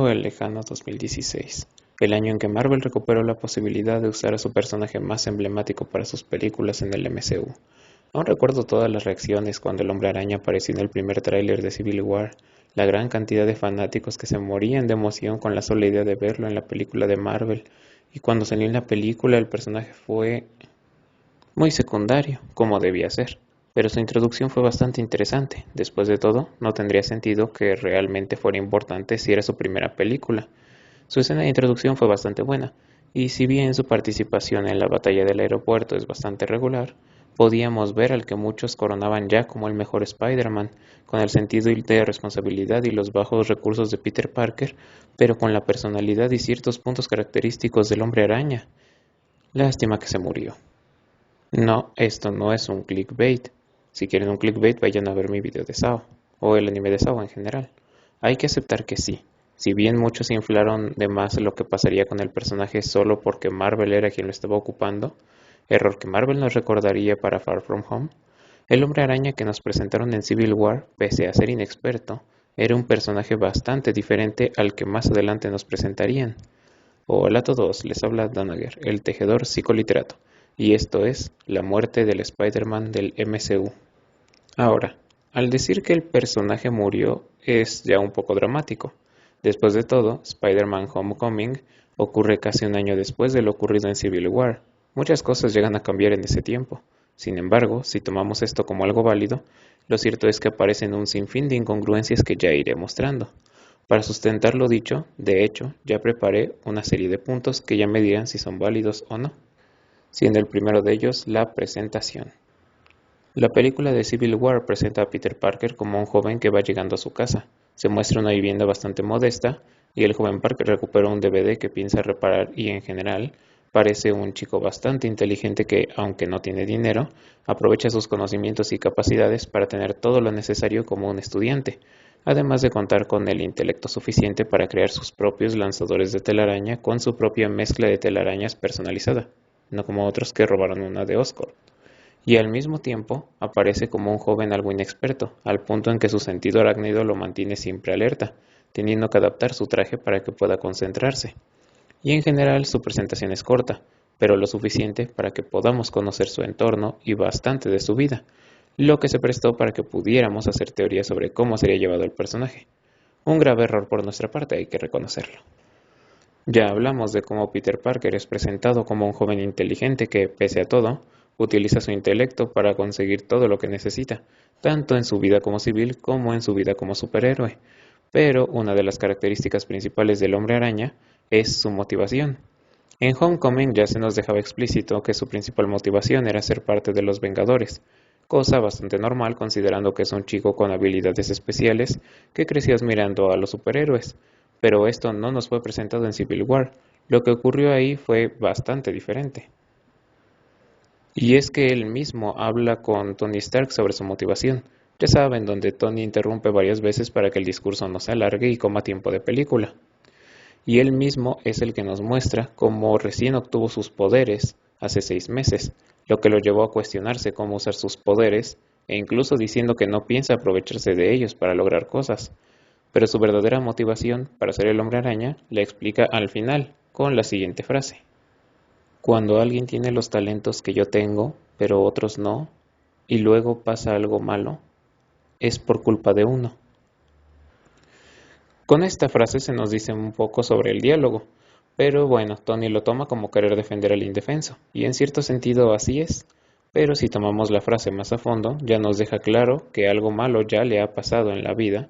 pasó el lejano 2016, el año en que Marvel recuperó la posibilidad de usar a su personaje más emblemático para sus películas en el MCU. Aún recuerdo todas las reacciones cuando el Hombre Araña apareció en el primer tráiler de Civil War, la gran cantidad de fanáticos que se morían de emoción con la sola idea de verlo en la película de Marvel, y cuando salió en la película el personaje fue muy secundario, como debía ser, pero su introducción fue bastante interesante. Después de todo, no tendría sentido que realmente fuera importante si era su primera película. Su escena de introducción fue bastante buena, y si bien su participación en la batalla del aeropuerto es bastante regular, podíamos ver al que muchos coronaban ya como el mejor Spider-Man, con el sentido de responsabilidad y los bajos recursos de Peter Parker, pero con la personalidad y ciertos puntos característicos del Hombre Araña. Lástima que se murió. No, esto no es un clickbait. Si quieren un clickbait, vayan a ver mi video de SAO, o el anime de SAO en general. Hay que aceptar que sí. Si bien muchos inflaron de más lo que pasaría con el personaje solo porque Marvel era quien lo estaba ocupando, error que Marvel nos recordaría para Far From Home, el Hombre Araña que nos presentaron en Civil War, pese a ser inexperto, era un personaje bastante diferente al que más adelante nos presentarían. Hola a todos, les habla Danager, el tejedor psicoliterato, y esto es La muerte del Spider-Man del MCU. Ahora, al decir que el personaje murió es ya un poco dramático. Después de todo, Spider-Man Homecoming ocurre casi un año después de lo ocurrido en Civil War. Muchas cosas llegan a cambiar en ese tiempo. Sin embargo, si tomamos esto como algo válido, lo cierto es que aparecen un sinfín de incongruencias que ya iré mostrando. Para sustentar lo dicho, de hecho, ya preparé una serie de puntos que ya me dirán si son válidos o no, siendo el primero de ellos la presentación. La película de Civil War presenta a Peter Parker como un joven que va llegando a su casa. Se muestra una vivienda bastante modesta y el joven Parker recupera un DVD que piensa reparar y en general parece un chico bastante inteligente que, aunque no tiene dinero, aprovecha sus conocimientos y capacidades para tener todo lo necesario como un estudiante, además de contar con el intelecto suficiente para crear sus propios lanzadores de telaraña con su propia mezcla de telarañas personalizada, no como otros que robaron una de Oscorp. Y al mismo tiempo aparece como un joven algo inexperto, al punto en que su sentido arácnido lo mantiene siempre alerta, teniendo que adaptar su traje para que pueda concentrarse. Y en general su presentación es corta, pero lo suficiente para que podamos conocer su entorno y bastante de su vida, lo que se prestó para que pudiéramos hacer teorías sobre cómo sería llevado el personaje. Un grave error por nuestra parte, hay que reconocerlo. Ya hablamos de cómo Peter Parker es presentado como un joven inteligente que, pese a todo, utiliza su intelecto para conseguir todo lo que necesita, tanto en su vida como civil como en su vida como superhéroe. Pero una de las características principales del Hombre Araña es su motivación. En Homecoming ya se nos dejaba explícito que su principal motivación era ser parte de los Vengadores, cosa bastante normal considerando que es un chico con habilidades especiales que creció admirando a los superhéroes. Pero esto no nos fue presentado en Civil War. Lo que ocurrió ahí fue bastante diferente. Y es que él mismo habla con Tony Stark sobre su motivación. Ya saben, donde Tony interrumpe varias veces para que el discurso no se alargue y coma tiempo de película. Y él mismo es el que nos muestra cómo recién obtuvo sus poderes hace 6 meses, lo que lo llevó a cuestionarse cómo usar sus poderes e incluso diciendo que no piensa aprovecharse de ellos para lograr cosas. Pero su verdadera motivación para ser el Hombre Araña la explica al final con la siguiente frase. Cuando alguien tiene los talentos que yo tengo, pero otros no, y luego pasa algo malo, es por culpa de uno. Con esta frase se nos dice un poco sobre el diálogo, pero bueno, Tony lo toma como querer defender al indefenso, y en cierto sentido así es. Pero si tomamos la frase más a fondo, ya nos deja claro que algo malo ya le ha pasado en la vida,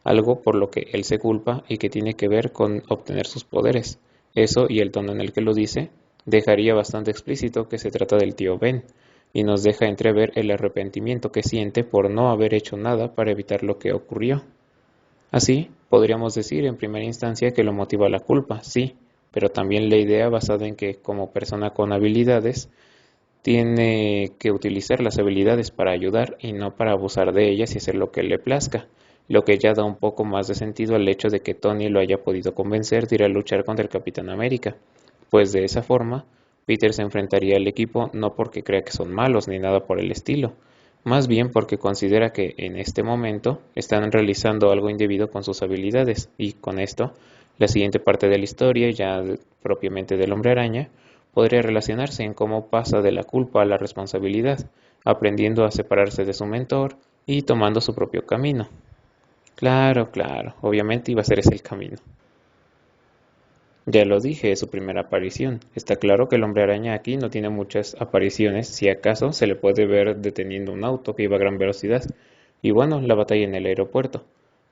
algo por lo que él se culpa y que tiene que ver con obtener sus poderes. Eso y el tono en el que lo dice dejaría bastante explícito que se trata del tío Ben, y nos deja entrever el arrepentimiento que siente por no haber hecho nada para evitar lo que ocurrió. Así, podríamos decir en primera instancia que lo motiva la culpa, sí, pero también la idea basada en que como persona con habilidades, tiene que utilizar las habilidades para ayudar y no para abusar de ellas y hacer lo que le plazca, lo que ya da un poco más de sentido al hecho de que Tony lo haya podido convencer de ir a luchar contra el Capitán América, pues de esa forma, Peter se enfrentaría al equipo no porque crea que son malos ni nada por el estilo, más bien porque considera que en este momento están realizando algo indebido con sus habilidades y con esto La siguiente parte de la historia, propiamente del Hombre Araña, podría relacionarse en cómo pasa de la culpa a la responsabilidad, aprendiendo a separarse de su mentor y tomando su propio camino. Claro, claro, obviamente iba a ser ese el camino. Ya lo dije, es su primera aparición. Está claro que el Hombre Araña aquí no tiene muchas apariciones, si acaso se le puede ver deteniendo un auto que iba a gran velocidad, y bueno, la batalla en el aeropuerto.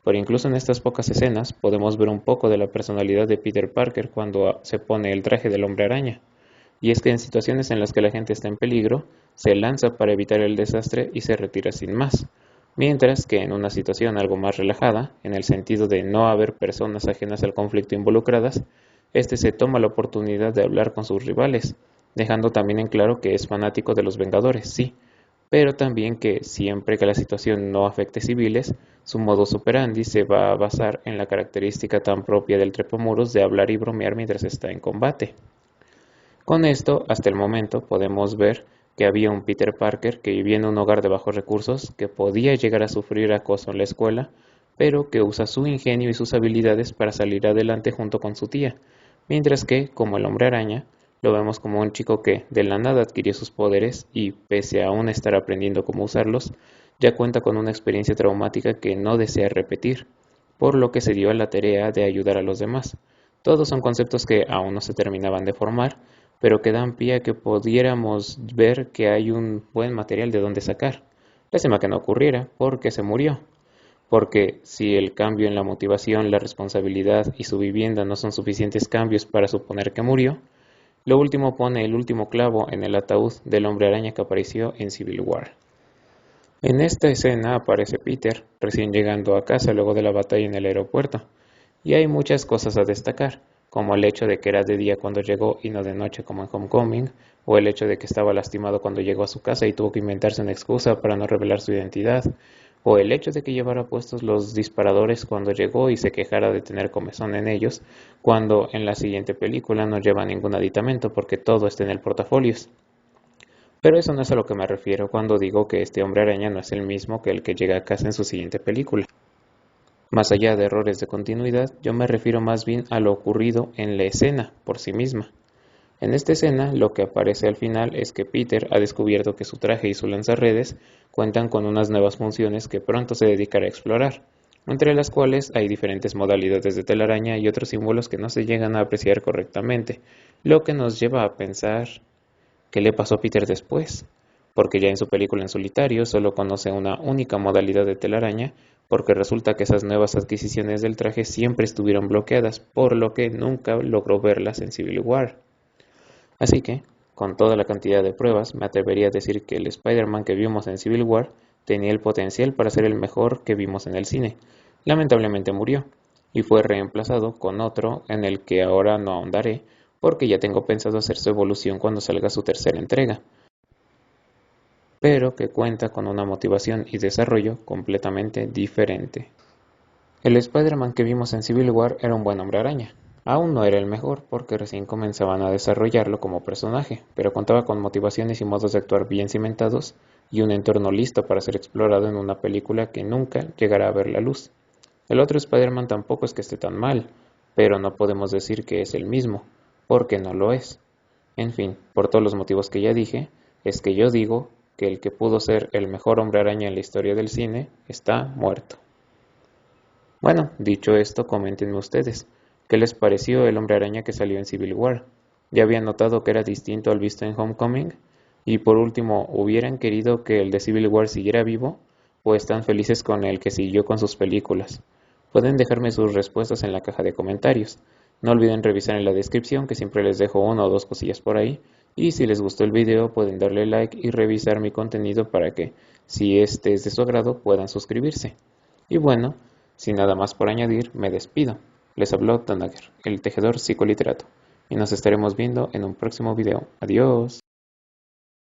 Pero incluso en estas pocas escenas podemos ver un poco de la personalidad de Peter Parker cuando se pone el traje del Hombre Araña. Y es que en situaciones en las que la gente está en peligro, se lanza para evitar el desastre y se retira sin más. Mientras que en una situación algo más relajada, en el sentido de no haber personas ajenas al conflicto involucradas, este se toma la oportunidad de hablar con sus rivales, dejando también en claro que es fanático de los Vengadores, sí, pero también que siempre que la situación no afecte civiles, su modus operandi se va a basar en la característica tan propia del trepamuros de hablar y bromear mientras está en combate. Con esto, hasta el momento, podemos ver que había un Peter Parker que vivía en un hogar de bajos recursos, que podía llegar a sufrir acoso en la escuela, pero que usa su ingenio y sus habilidades para salir adelante junto con su tía, mientras que, como el Hombre Araña, lo vemos como un chico que de la nada adquirió sus poderes y, pese a aún estar aprendiendo cómo usarlos, ya cuenta con una experiencia traumática que no desea repetir, por lo que se dio a la tarea de ayudar a los demás. Todos son conceptos que aún no se terminaban de formar, pero que dan pie a que pudiéramos ver que hay un buen material de donde sacar. Lástima que no ocurriera, porque se murió. Porque si el cambio en la motivación, la responsabilidad y su vivienda no son suficientes cambios para suponer que murió, lo último pone el último clavo en el ataúd del Hombre Araña que apareció en Civil War. En esta escena aparece Peter, recién llegando a casa luego de la batalla en el aeropuerto, y hay muchas cosas a destacar, como el hecho de que era de día cuando llegó y no de noche como en Homecoming, o el hecho de que estaba lastimado cuando llegó a su casa y tuvo que inventarse una excusa para no revelar su identidad, o el hecho de que llevara puestos los disparadores cuando llegó y se quejara de tener comezón en ellos, cuando en la siguiente película no lleva ningún aditamento porque todo está en el portafolios. Pero eso no es a lo que me refiero cuando digo que este Hombre Araña no es el mismo que el que llega a casa en su siguiente película. Más allá de errores de continuidad, yo me refiero más bien a lo ocurrido en la escena por sí misma. En esta escena, lo que aparece al final es que Peter ha descubierto que su traje y su lanzarredes cuentan con unas nuevas funciones que pronto se dedicará a explorar, entre las cuales hay diferentes modalidades de telaraña y otros símbolos que no se llegan a apreciar correctamente, lo que nos lleva a pensar ¿qué le pasó a Peter después? Porque ya en su película en solitario solo conoce una única modalidad de telaraña, porque resulta que esas nuevas adquisiciones del traje siempre estuvieron bloqueadas, por lo que nunca logró verlas en Civil War. Así que, con toda la cantidad de pruebas, me atrevería a decir que el Spider-Man que vimos en Civil War tenía el potencial para ser el mejor que vimos en el cine. Lamentablemente murió, y fue reemplazado con otro en el que ahora no ahondaré, porque ya tengo pensado hacer su evolución cuando salga su tercera entrega, pero que cuenta con una motivación y desarrollo completamente diferente. El Spider-Man que vimos en Civil War era un buen Hombre Araña. Aún no era el mejor porque recién comenzaban a desarrollarlo como personaje, pero contaba con motivaciones y modos de actuar bien cimentados y un entorno listo para ser explorado en una película que nunca llegará a ver la luz. El otro Spider-Man tampoco es que esté tan mal, pero no podemos decir que es el mismo, porque no lo es. En fin, por todos los motivos que ya dije, es que yo digo que el que pudo ser el mejor Hombre Araña en la historia del cine está muerto. Bueno, dicho esto, coméntenme ustedes, ¿qué les pareció el Hombre Araña que salió en Civil War? ¿Ya habían notado que era distinto al visto en Homecoming? Y por último, ¿hubieran querido que el de Civil War siguiera vivo? ¿O están felices con el que siguió con sus películas? Pueden dejarme sus respuestas en la caja de comentarios. No olviden revisar en la descripción que siempre les dejo una o dos cosillas por ahí. Y si les gustó el video pueden darle like y revisar mi contenido para que, si este es de su agrado, puedan suscribirse. Y bueno, sin nada más por añadir, me despido. Les habló Tanager, el tejedor psicoliterato, y nos estaremos viendo en un próximo video. Adiós.